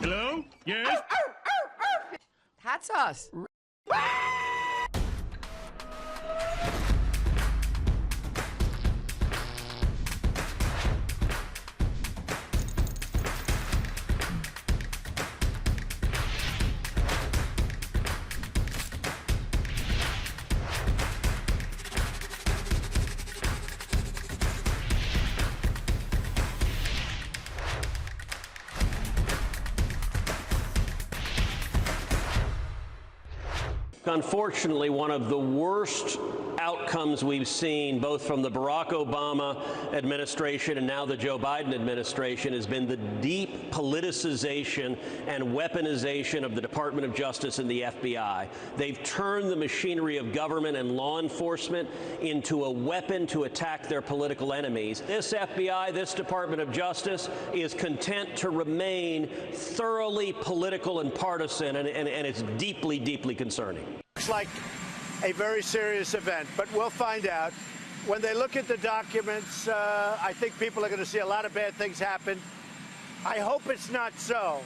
Hello? Yes? That's us. Unfortunately, one of the worst outcomes we've seen, both from the Barack Obama administration and now the Joe Biden administration, has been the deep politicization and weaponization of the Department of Justice and the FBI. They've turned the machinery of government and law enforcement into a weapon to attack their political enemies. This FBI, this Department of Justice, is content to remain thoroughly political and partisan, and it's deeply, deeply concerning. Looks like a very serious event, but we'll find out. When they look at the documents, I think people are going to see a lot of bad things happen. I hope it's not so,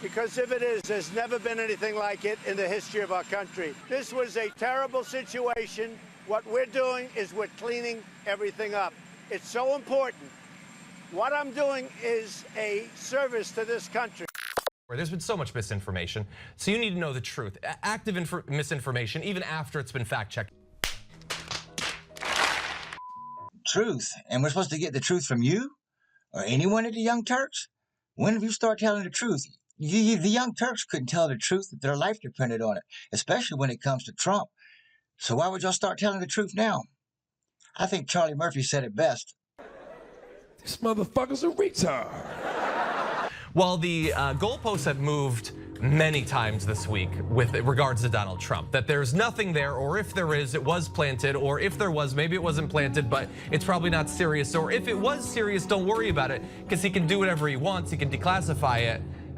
because if it is, there's never been anything like it in the history of our country. This was a terrible situation. What we're doing is we're cleaning everything up. It's so important. What I'm doing is a service to this country. There's been so much misinformation, so you need to know the truth. Active misinformation, even after it's been fact-checked. Truth, and we're supposed to get the truth from you or anyone at the Young Turks? When have you started telling the truth? The Young Turks couldn't tell the truth if their life depended on it, especially when it comes to Trump. So why would y'all start telling the truth now? I think Charlie Murphy said it best. This motherfucker's a retard. While the goalposts have moved many times this week with regards to Donald Trump, that there's nothing there, or if there is, it was planted, or if there was, maybe it wasn't planted, but it's probably not serious, or if it was serious, don't worry about it, because he can do whatever he wants, he can declassify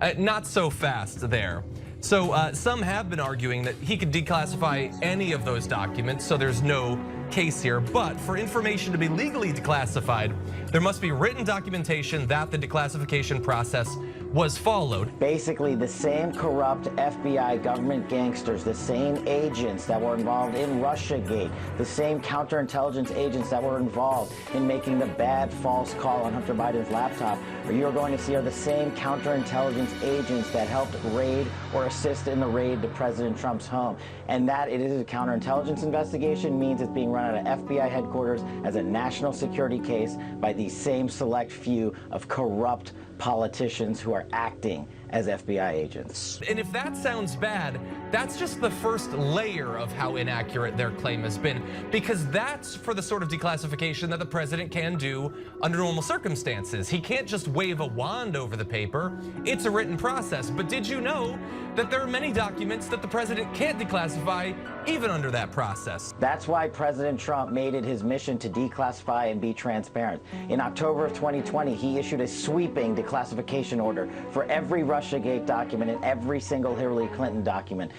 it. Not so fast there. So some have been arguing that he could declassify any of those documents, so there's no case here. But for information to be legally declassified, there must be written documentation that the declassification process was followed. Basically, the same corrupt FBI government gangsters, the same agents that were involved in Russiagate, the same counterintelligence agents that were involved in making the bad false call on Hunter Biden's laptop, or you're going to see are the same counterintelligence agents that helped raid or assist in the raid to President Trump's home. And that it is a counterintelligence investigation means it's being run out of FBI headquarters as a national security case by the same select few of corrupt politicians who are acting as FBI agents. And if that sounds bad, that's just the first layer of how inaccurate their claim has been, because that's for the sort of declassification that the president can do under normal circumstances. He can't just wave a wand over the paper. It's a written process. But did you know that there are many documents that the president can't declassify even under that process? That's why President Trump made it his mission to declassify and be transparent. In October of 2020, he issued a sweeping declassification order for every Russiagate document and every single Hillary Clinton document.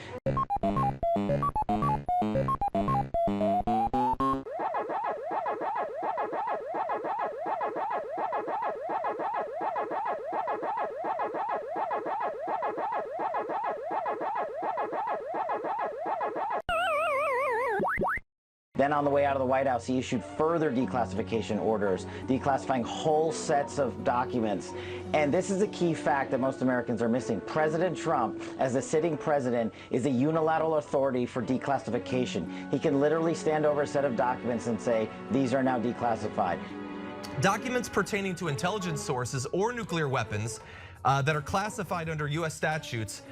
Then on the way out of the White House, he issued further declassification orders, declassifying whole sets of documents. And this is a key fact that most Americans are missing. President Trump, as the sitting president, is a unilateral authority for declassification. He can literally stand over a set of documents and say, these are now declassified. Documents pertaining to intelligence sources or nuclear weapons that are classified under US statutes,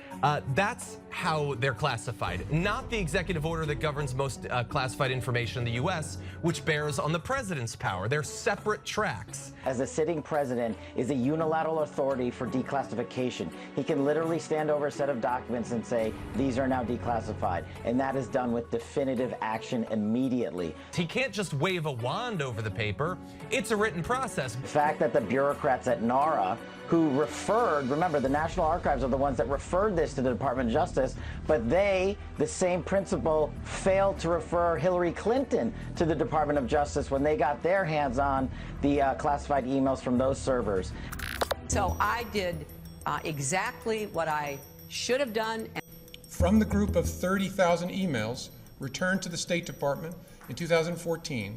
that's how they're classified, not the executive order that governs most classified information in the US, which bears on the president's power. They're separate tracks. As the sitting president is a unilateral authority for declassification. He can literally stand over a set of documents and say, these are now declassified. And that is done with definitive action immediately. He can't just wave a wand over the paper. It's a written process. The fact that the bureaucrats at NARA who referred, remember the National Archives are the ones that referred this to the Department of Justice, but they, the same principal, failed to refer Hillary Clinton to the Department of Justice when they got their hands on the classified emails from those servers. So I did exactly what I should have done. From the group of 30,000 emails returned to the State Department in 2014,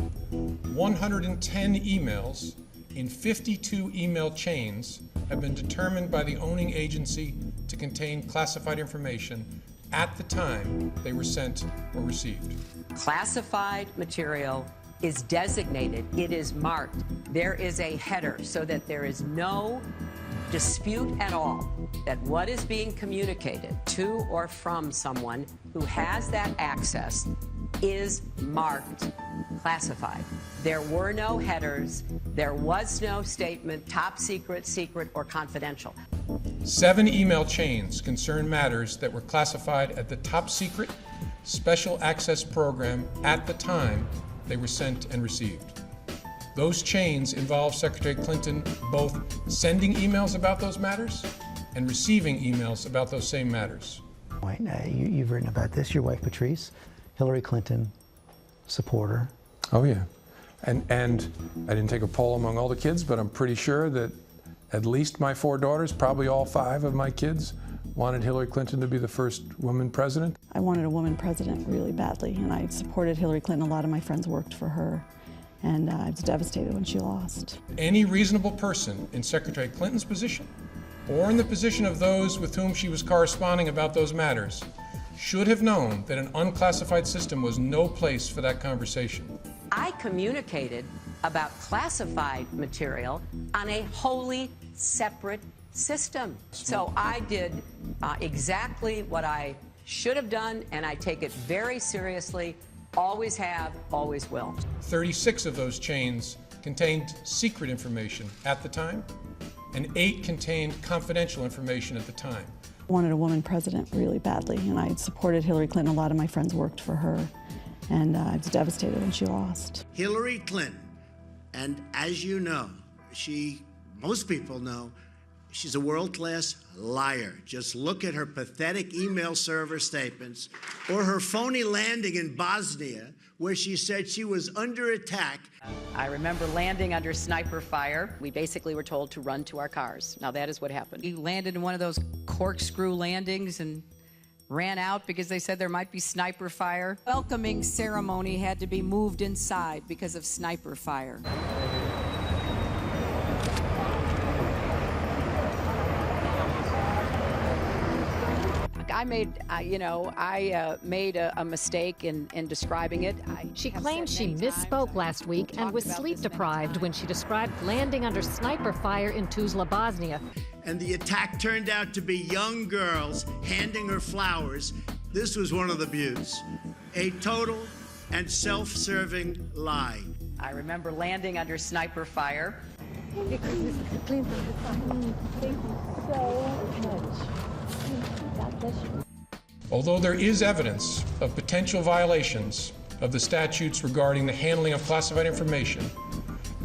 110 emails in 52 email chains have been determined by the owning agency to contain classified information at the time they were sent or received. Classified material is designated, it is marked. There is a header so that there is no dispute at all that what is being communicated to or from someone who has that access is marked classified. There were no headers, there was no statement, top secret, secret, or confidential. 7 email chains concern matters that were classified at the top secret special access program at the time they were sent and received. Those chains involve Secretary Clinton both sending emails about those matters and receiving emails about those same matters. You've written about this. Your wife, Patrice, Hillary Clinton supporter. Oh, yeah. And I didn't take a poll among all the kids, but I'm pretty sure that at least my 4 daughters, probably all 5 of my kids, wanted Hillary Clinton to be the first woman president. I wanted a woman president really badly, and I supported Hillary Clinton. A lot of my friends worked for her, and I was devastated when she lost. Any reasonable person in Secretary Clinton's position, or in the position of those with whom she was corresponding about those matters, should have known that an unclassified system was no place for that conversation. I communicated about classified material on a wholly separate system. So I did exactly what I should have done, and I take it very seriously. Always have, always will. 36 of those chains contained secret information at the time, and 8 contained confidential information at the time. I wanted a woman president really badly, and I supported Hillary Clinton. A lot of my friends worked for her, and I was devastated when she lost. Hillary Clinton, and as you know, most people know, she's a world-class liar. Just look at her pathetic email server statements or her phony landing in Bosnia where she said she was under attack. I remember landing under sniper fire. We basically were told to run to our cars. Now that is what happened. We landed in one of those corkscrew landings and ran out because they said there might be sniper fire. Welcoming ceremony had to be moved inside because of sniper fire. I made, made a mistake in describing it. She claims she misspoke last week and was sleep deprived when she described landing under sniper fire in Tuzla, Bosnia. And the attack turned out to be young girls handing her flowers. This was one of the views. A total and self-serving lie. I remember landing under sniper fire. Thank you so much. Although there is evidence of potential violations of the statutes regarding the handling of classified information,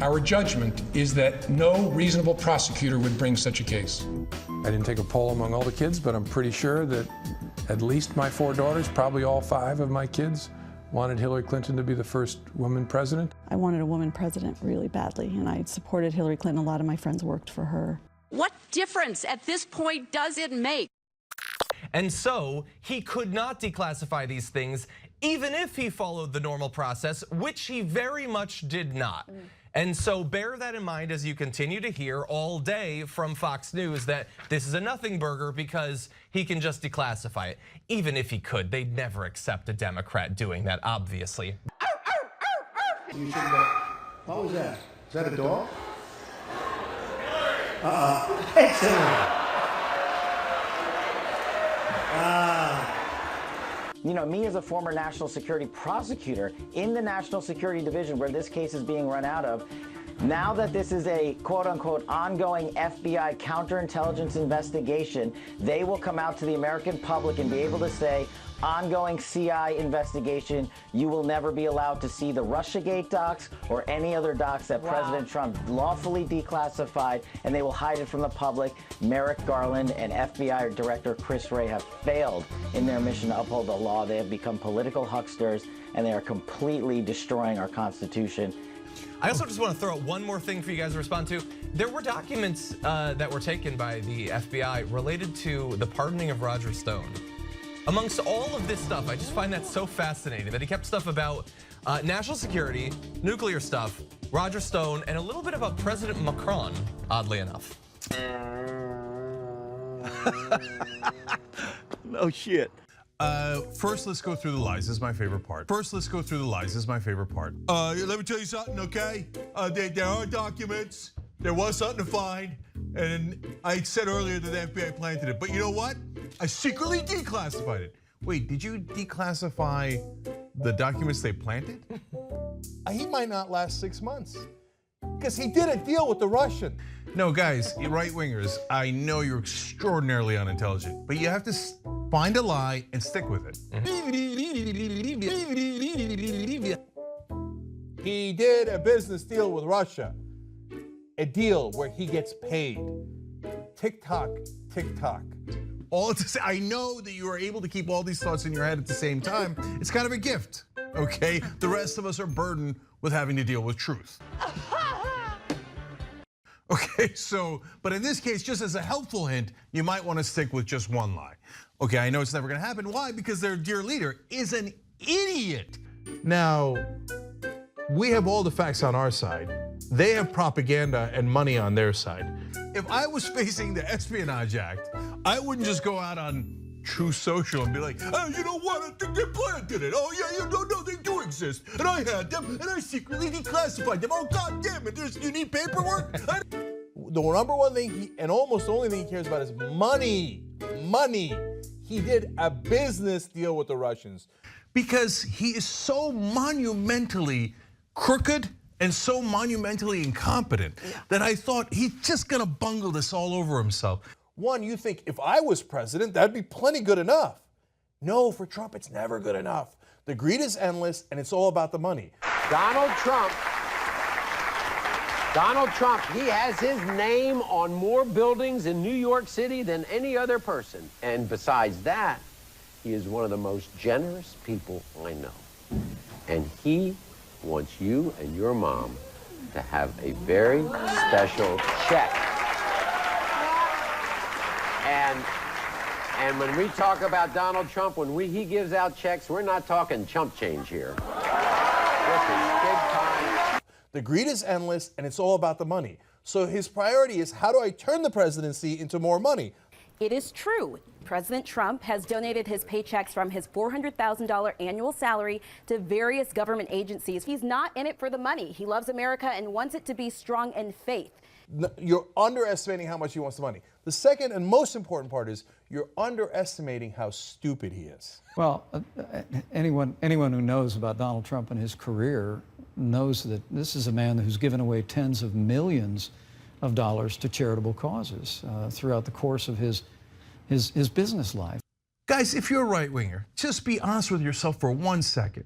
our judgment is that no reasonable prosecutor would bring such a case. I didn't take a poll among all the kids, but I'm pretty sure that at least my 4 daughters, probably all 5 of my kids, wanted Hillary Clinton to be the first woman president. I wanted a woman president really badly, and I supported Hillary Clinton. A lot of my friends worked for her. What difference at this point does it make? And so he could not declassify these things, even if he followed the normal process, which he very much did not. And so bear that in mind as you continue to hear all day from Fox News that this is a nothing burger because he can just declassify it. Even if he could, they'd never accept a Democrat doing that, obviously. You should what was that? Is that a dog? Excellent. You know, me as a former national security prosecutor in the National Security Division where this case is being run out of, now that this is a quote-unquote ongoing FBI counterintelligence investigation, they will come out to the American public and be able to say, ongoing CI investigation, you will never be allowed to see the Russiagate docs or any other docs that President Trump lawfully declassified, and they will hide it from the public. Merrick Garland and FBI Director Chris Wray have failed in their mission to uphold the law. They have become political hucksters, and they are completely destroying our Constitution. I also just want to throw out one more thing for you guys to respond to. There were documents that were taken by the FBI related to the pardoning of Roger Stone. Amongst all of this stuff, I just find that so fascinating that he kept stuff about national security, nuclear stuff, Roger Stone, and a little bit about President Macron, oddly enough. No shit. First, let's go through the lies. This is my favorite part. Let me tell you something, okay? There are documents. There was something to find. And I said earlier that the FBI planted it. But you know what? I secretly declassified it. Wait, did you declassify the documents they planted? He might not last 6 months. Because he did a deal with the Russian. No, guys, right-wingers, I know you're extraordinarily unintelligent, but you have to find a lie and stick with it. He did a business deal with Russia. A deal where he gets paid. Tick-tock, tick-tock. All to say, I know that you are able to keep all these thoughts in your head at the same time. It's kind of a gift, okay? The rest of us are burdened with having to deal with truth. Okay, so, but in this case, just as a helpful hint, you might want to stick with just one lie. Okay, I know it's never going to happen. Why? Because their dear leader is an idiot. Now, we have all the facts on our side. They have propaganda and money on their side. If I was facing the Espionage Act, I wouldn't just go out on True Social and be like, oh, you know what, I think they planted it. Oh yeah, no, they do exist. And I had them, and I secretly declassified them. Oh, God damn it, you need paperwork? The number one thing, and almost the only thing he cares about is money. Money. He did a business deal with the Russians. Because he is so monumentally crooked and so monumentally incompetent that I thought he's just gonna bungle this all over himself. One, you think if I was president, that'd be plenty good enough. No, for Trump, it's never good enough. The greed is endless, and it's all about the money. Donald Trump, he has his name on more buildings in New York City than any other person. And besides that, he is one of the most generous people I know. And he wants you and your mom to have a very special check. And when we talk about Donald Trump, when he gives out checks, we're not talking chump change here. This is big time. The greed is endless, and it's all about the money. So his priority is, how do I turn the presidency into more money? It is true. President Trump has donated his paychecks from his $400,000 annual salary to various government agencies. He's not in it for the money. He loves America and wants it to be strong in faith. You're underestimating how much he wants the money. The second and most important part is you're underestimating how stupid he is. Well, anyone who knows about Donald Trump and his career knows that this is a man who's given away tens of millions of dollars to charitable causes throughout the course of his business life. Guys, if you're a right-winger, just be honest with yourself for 1 second.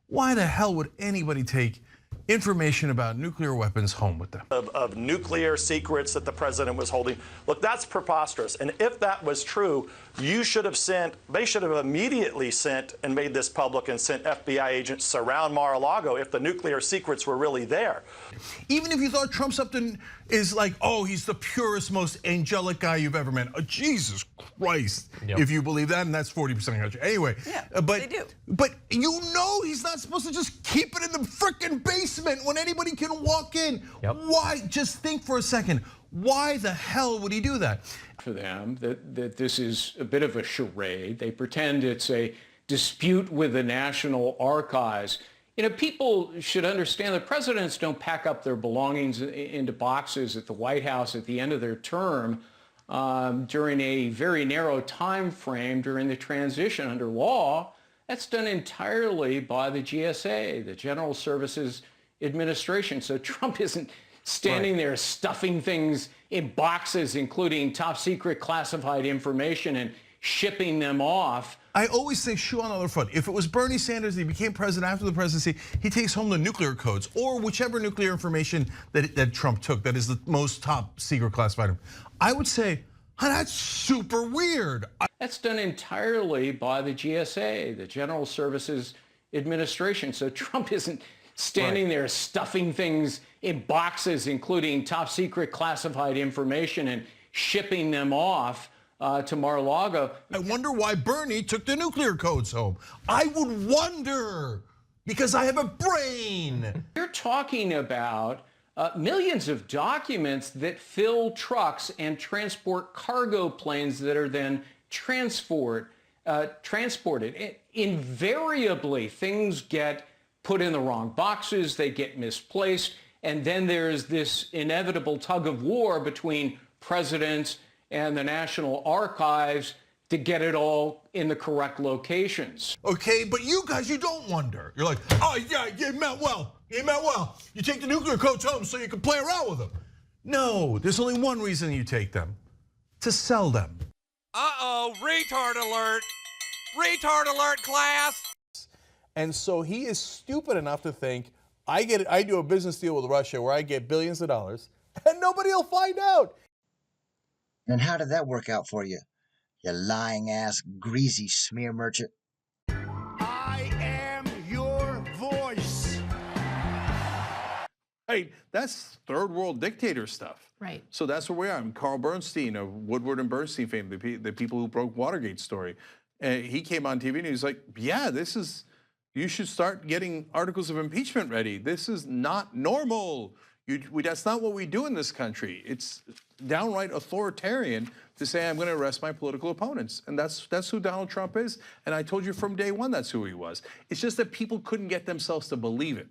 Why the hell would anybody take information about nuclear weapons home with them? Of nuclear secrets that the president was holding. Look, that's preposterous. And if that was true, they should have immediately sent and made this public and sent FBI agents to surround Mar-a-Lago if the nuclear secrets were really there. Even if you thought Trump something is like, oh, he's the purest, most angelic guy you've ever met. Oh, Jesus Christ, if you believe that, and that's 40% of the country. Anyway, they do. But you know he's not supposed to just keep it in the frickin' basement when anybody can walk in. Why? Just think for a second. Why the hell would he do that? For them, that this is a bit of a charade. They pretend it's a dispute with the National Archives. You know, people should understand that presidents don't pack up their belongings into boxes at the White House at the end of their term during a very narrow time frame during the transition under law. That's done entirely by the GSA, the General Services Administration. So Trump isn't standing there stuffing things in boxes, including top secret classified information, and shipping them off. I always say shoe on the other foot. If it was Bernie Sanders, he became president after the presidency, he takes home the nuclear codes or whichever nuclear information that Trump took that is the most top secret classified. I would say, oh, that's super weird. That's done entirely by the GSA, the General Services Administration. So Trump isn't standing there stuffing things in boxes, including top secret classified information, and shipping them off to Mar-a-Lago. I wonder why Bernie took the nuclear codes home. I would wonder, because I have a brain. You're talking about millions of documents that fill trucks and transport cargo planes that are then transported. Invariably, things get put in the wrong boxes, they get misplaced, and then there's this inevitable tug of war between presidents and the National Archives to get it all in the correct locations. Okay, but you guys, you don't wonder. You're like, oh yeah, you meant well. You meant well. You take the nuclear codes home so you can play around with them. No, there's only one reason you take them: to sell them. Uh-oh, retard alert. Retard alert, class. And so he is stupid enough to think, I do a business deal with Russia where I get billions of dollars and nobody will find out. And how did that work out for you? You lying ass, greasy smear merchant. I am your voice. Right, that's third world dictator stuff. Right. So that's where we are. I'm Carl Bernstein of Woodward and Bernstein fame, the people who broke Watergate story. And he came on TV and he was like, yeah, you should start getting articles of impeachment ready. This is not normal. That's not what we do in this country. It's downright authoritarian to say, I'm going to arrest my political opponents. And that's who Donald Trump is. And I told you from day one that's who he was. It's just that people couldn't get themselves to believe it.